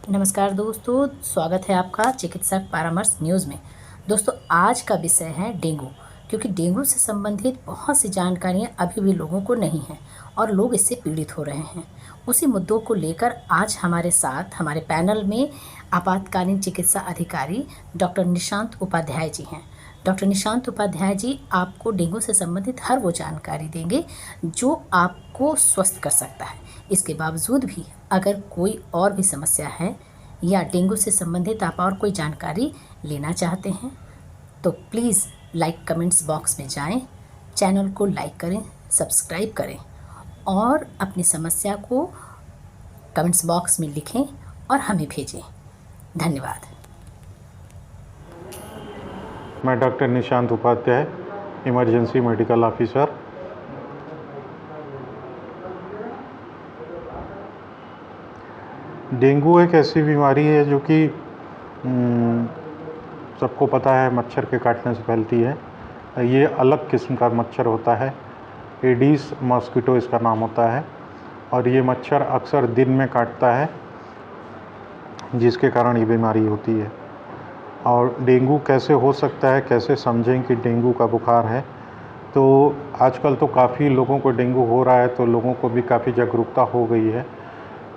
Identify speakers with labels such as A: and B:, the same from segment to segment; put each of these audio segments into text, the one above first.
A: नमस्कार दोस्तों, स्वागत है आपका चिकित्सक परामर्श न्यूज़ में। दोस्तों, आज का विषय है डेंगू। क्योंकि डेंगू से संबंधित बहुत सी जानकारियां अभी भी लोगों को नहीं हैं और लोग इससे पीड़ित हो रहे हैं। उसी मुद्दों को लेकर आज हमारे साथ हमारे पैनल में आपातकालीन चिकित्सा अधिकारी डॉक्टर निशांत उपाध्याय जी हैं। डॉक्टर निशांत उपाध्याय जी आपको डेंगू से संबंधित हर वो जानकारी देंगे जो आपको स्वस्थ कर सकता है। इसके बावजूद भी अगर कोई और भी समस्या है या डेंगू से संबंधित आप और कोई जानकारी लेना चाहते हैं तो प्लीज़ लाइक कमेंट्स बॉक्स में जाएं, चैनल को लाइक करें, सब्सक्राइब करें और अपनी समस्या को कमेंट्स बॉक्स में लिखें और हमें भेजें। धन्यवाद।
B: मैं doctor Nishant Upadhyay, emergency medical officer. Dengue एक ऐसी बीमारी है जो कि सबको पता है मच्छर के काटने से फैलती है। ये अलग किस्म का मच्छर होता है, एडीज मॉस्किटो इसका नाम होता है, और ये मच्छर अक्सर दिन में काटता है जिसके कारण ये बीमारी होती है। और डेंगू कैसे हो सकता है, कैसे समझें कि डेंगू का बुखार है। तो आजकल तो काफ़ी लोगों को डेंगू हो रहा है, तो लोगों को भी काफ़ी जागरूकता हो गई है।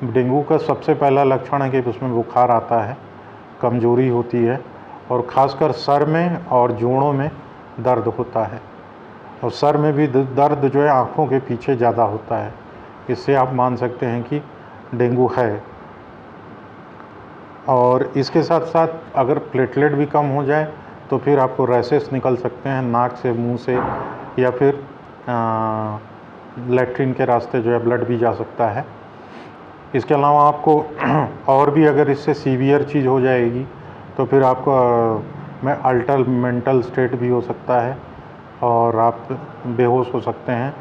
B: डेंगू का सबसे पहला लक्षण है कि उसमें बुखार आता है, कमज़ोरी होती है और ख़ासकर सर में और जोड़ों में दर्द होता है। और सर में भी दर्द जो है आँखों के पीछे ज़्यादा होता है। इससे आप मान सकते हैं कि डेंगू है। और इसके साथ साथ अगर प्लेटलेट भी कम हो जाए तो फिर आपको रैशेस निकल सकते हैं नाक से, मुंह से, या फिर लैट्रिन के रास्ते जो है ब्लड भी जा सकता है। इसके अलावा आपको और भी अगर इससे सीवियर चीज़ हो जाएगी तो फिर आपको में अल्टर मेंटल स्टेट भी हो सकता है और आप बेहोश हो सकते हैं।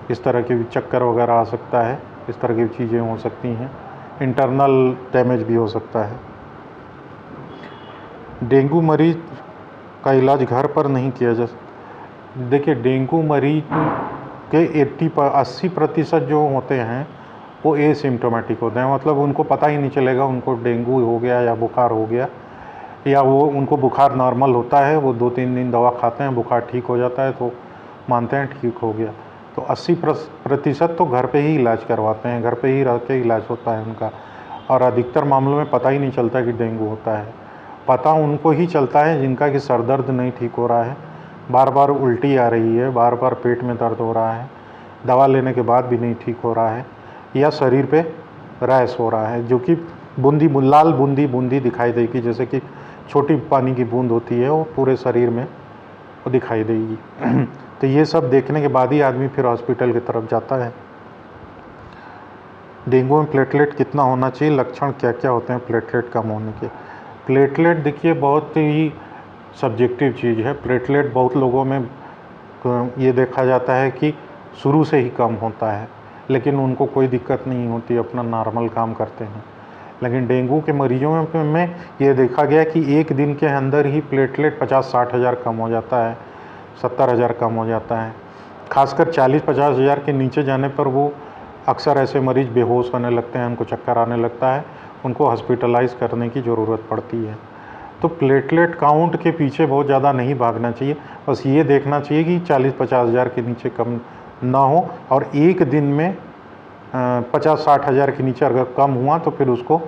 B: इस तरह के चक्कर वगैरह आ सकता है, इस तरह की चीज़ें हो सकती हैं। इंटरनल डैमेज भी हो सकता है। डेंगू मरीज का इलाज घर पर नहीं किया जा सकता। देखिए, डेंगू मरीज के 80% जो होते हैं वो एसिम्टोमेटिक होते हैं, मतलब उनको पता ही नहीं चलेगा उनको डेंगू हो गया या बुखार हो गया, या वो उनको बुखार नॉर्मल होता है, वो 2-3 दिन दवा खाते हैं, बुखार ठीक हो जाता है तो मानते हैं ठीक हो गया। तो 80% तो घर पे ही इलाज करवाते हैं, घर पे ही रह के इलाज होता है उनका। और अधिकतर मामलों में पता ही नहीं चलता कि डेंगू होता है। पता उनको ही चलता है जिनका कि सर दर्द नहीं ठीक हो रहा है, बार बार उल्टी आ रही है, बार बार पेट में दर्द हो रहा है, दवा लेने के बाद भी नहीं ठीक हो रहा है, या शरीर पे रैश हो रहा है जो कि लाल बूंदी बूंदी दिखाई देगी, जैसे कि छोटी पानी की बूंद होती है, वो पूरे शरीर में वो दिखाई देगी। तो ये सब देखने के बाद ही आदमी फिर हॉस्पिटल की तरफ जाता है। डेंगू में प्लेटलेट कितना होना चाहिए, लक्षण क्या क्या होते हैं प्लेटलेट कम होने के। प्लेटलेट देखिए बहुत ही सब्जेक्टिव चीज़ है। प्लेटलेट बहुत लोगों में ये देखा जाता है कि शुरू से ही कम होता है, लेकिन उनको कोई दिक्कत नहीं होती, अपना नॉर्मल काम करते हैं। लेकिन डेंगू के मरीजों में ये देखा गया कि एक दिन के अंदर ही प्लेटलेट 50-60 हज़ार कम हो जाता है, 70 हज़ार कम हो जाता है। खासकर 40-50 हज़ार के नीचे जाने पर वो अक्सर ऐसे मरीज बेहोश होने लगते हैं, उनको चक्कर आने लगता है, उनको हॉस्पिटलाइज़ करने की ज़रूरत पड़ती है। तो प्लेटलेट काउंट के पीछे बहुत ज़्यादा नहीं भागना चाहिए, बस ये देखना चाहिए कि 40-50 हज़ार के नीचे कम ना हो, और एक दिन में 50-60 हज़ार के नीचे अगर कम हुआ तो फिर उसको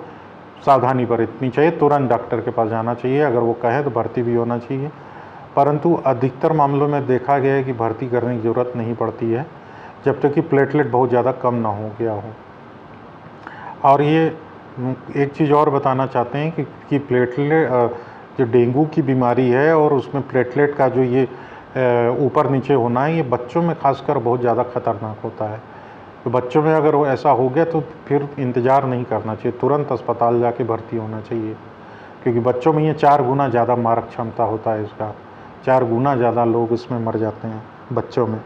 B: सावधानी बरतनी चाहिए, तुरंत डॉक्टर के पास जाना चाहिए। अगर वो कहे तो भर्ती भी होना चाहिए, परंतु अधिकतर मामलों में देखा गया है कि भर्ती करने की ज़रूरत नहीं पड़ती है जब तक कि प्लेटलेट बहुत ज़्यादा कम ना हो गया हो। और ये एक चीज़ और बताना चाहते हैं कि प्लेटलेट जो डेंगू की बीमारी है और उसमें प्लेटलेट का जो ये ऊपर नीचे होना है, ये बच्चों में खासकर बहुत ज़्यादा खतरनाक होता है। तो बच्चों में अगर वो ऐसा हो गया तो फिर इंतज़ार नहीं करना चाहिए, तुरंत अस्पताल जाके भर्ती होना चाहिए, क्योंकि बच्चों में ये 4 गुना ज़्यादा मारक क्षमता होता है इसका, 4 गुना ज़्यादा लोग इसमें मर जाते हैं बच्चों में।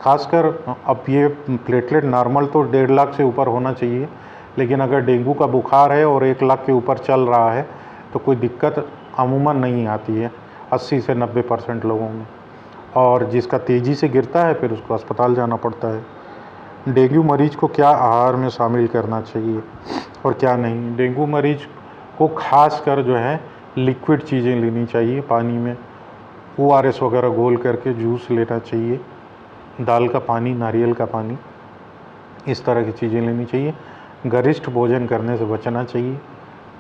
B: खासकर अब ये प्लेटलेट नॉर्मल तो 1.5 लाख से ऊपर होना चाहिए, लेकिन अगर डेंगू का बुखार है और 1 लाख के ऊपर चल रहा है तो कोई दिक्कत अमूमन नहीं आती है 80 से 90% लोगों में, और जिसका तेज़ी से गिरता है फिर उसको अस्पताल जाना पड़ता है। डेंगू मरीज को क्या आहार में शामिल करना चाहिए और क्या नहीं। डेंगू मरीज को खास कर जो है लिक्विड चीज़ें लेनी चाहिए, पानी में ORS वगैरह घोल करके जूस लेना चाहिए, दाल का पानी, नारियल का पानी, इस तरह की चीज़ें लेनी चाहिए। गरिष्ठ भोजन करने से बचना चाहिए,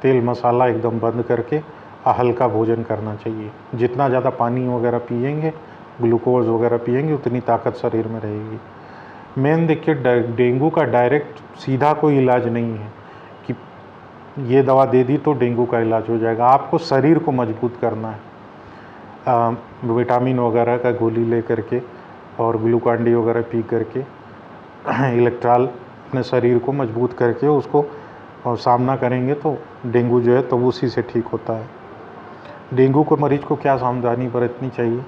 B: तेल मसाला एकदम बंद करके हल्का भोजन करना चाहिए। जितना ज़्यादा पानी वगैरह पिएंगे, ग्लूकोज वगैरह पिएंगे, उतनी ताकत शरीर में रहेगी। मेन देखिए, डेंगू का डायरेक्ट सीधा कोई इलाज नहीं है कि ये दवा दे दी तो डेंगू का इलाज हो जाएगा। आपको शरीर को मजबूत करना है, विटामिन वगैरह का गोली ले करके और ग्लूकॉन डी वगैरह पी करके इलेक्ट्रॉल अपने शरीर को मजबूत करके उसको और सामना करेंगे तो डेंगू जो है तो उसी से ठीक होता है। डेंगू के मरीज़ को क्या सावधानी बरतनी चाहिए।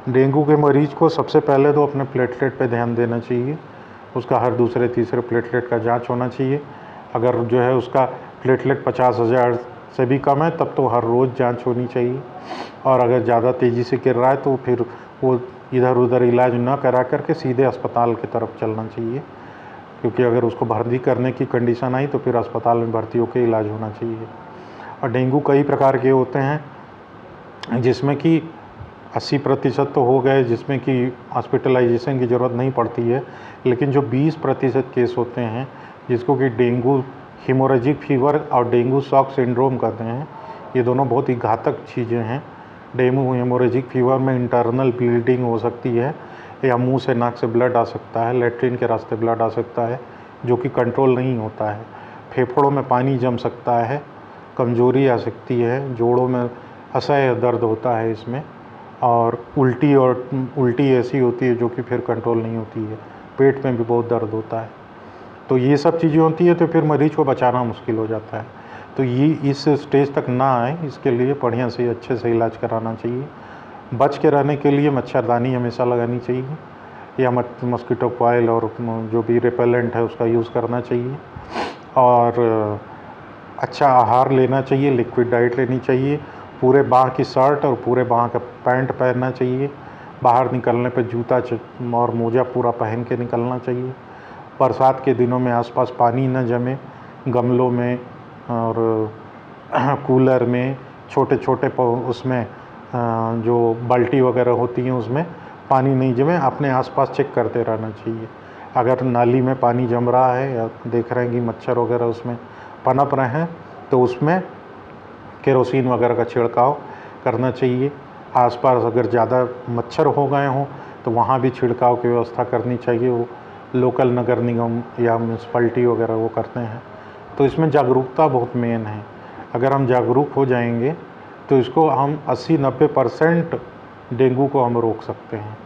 B: डेंगू के मरीज़ को सबसे पहले तो अपने प्लेटलेट पे ध्यान देना चाहिए। उसका हर दूसरे तीसरे प्लेटलेट का जांच होना चाहिए। अगर जो है उसका प्लेटलेट 50,000 से भी कम है तब तो हर रोज़ जांच होनी चाहिए। और अगर ज़्यादा तेज़ी से गिर रहा है तो फिर वो इधर उधर इलाज ना करा करके सीधे अस्पताल की तरफ चलना चाहिए, क्योंकि अगर उसको भर्ती करने की कंडीशन आई तो फिर अस्पताल में भर्ती होकर इलाज होना चाहिए। और डेंगू कई प्रकार के होते हैं, जिसमें कि 80% तो हो गए जिसमें कि हॉस्पिटलाइजेशन की ज़रूरत नहीं पड़ती है, लेकिन जो 20% केस होते हैं जिसको कि डेंगू हीमोरेजिक फीवर और डेंगू शॉक सिंड्रोम कहते हैं, ये दोनों बहुत ही घातक चीज़ें हैं। डेंगू हीमोरेजिक फीवर में इंटरनल ब्लीडिंग हो सकती है या मुंह से नाक से ब्लड आ सकता है, लेट्रिन के रास्ते ब्लड आ सकता है जो कि कंट्रोल नहीं होता है। फेफड़ों में पानी जम सकता है, कमज़ोरी आ सकती है, जोड़ों में असह्य दर्द होता है इसमें, और उल्टी ऐसी होती है जो कि फिर कंट्रोल नहीं होती है। पेट में भी बहुत दर्द होता है। तो ये सब चीज़ें होती है तो फिर मरीज़ को बचाना मुश्किल हो जाता है। तो ये इस स्टेज तक ना आए, इसके लिए बढ़िया से अच्छे से इलाज कराना चाहिए। बच के रहने के लिए मच्छरदानी हमेशा लगानी चाहिए या मस्कीटो कॉइल और जो भी रिपेलेंट है उसका यूज़ करना चाहिए। और अच्छा आहार लेना चाहिए, लिक्विड डाइट लेनी चाहिए। पूरे बाँह की शर्ट और पूरे बाँह का पैंट पहनना चाहिए। बाहर निकलने पे जूता और मोजा पूरा पहन के निकलना चाहिए। बरसात के दिनों में आसपास पानी न जमे, गमलों में और कूलर में, छोटे छोटे उसमें जो बाल्टी वगैरह होती हैं उसमें पानी नहीं जमे। अपने आसपास चेक करते रहना चाहिए। अगर नाली में पानी जम रहा है या देख रहे हैं कि मच्छर वगैरह उसमें पनप रहे हैं तो उसमें केरोसिन वगैरह का छिड़काव करना चाहिए। आसपास अगर ज़्यादा मच्छर हो गए हों तो वहाँ भी छिड़काव की व्यवस्था करनी चाहिए। वो लोकल नगर निगम या म्यूनसिपैलिटी वगैरह वो करते हैं। तो इसमें जागरूकता बहुत मेन है। अगर हम जागरूक हो जाएंगे तो इसको हम 80-90% डेंगू को हम रोक सकते हैं।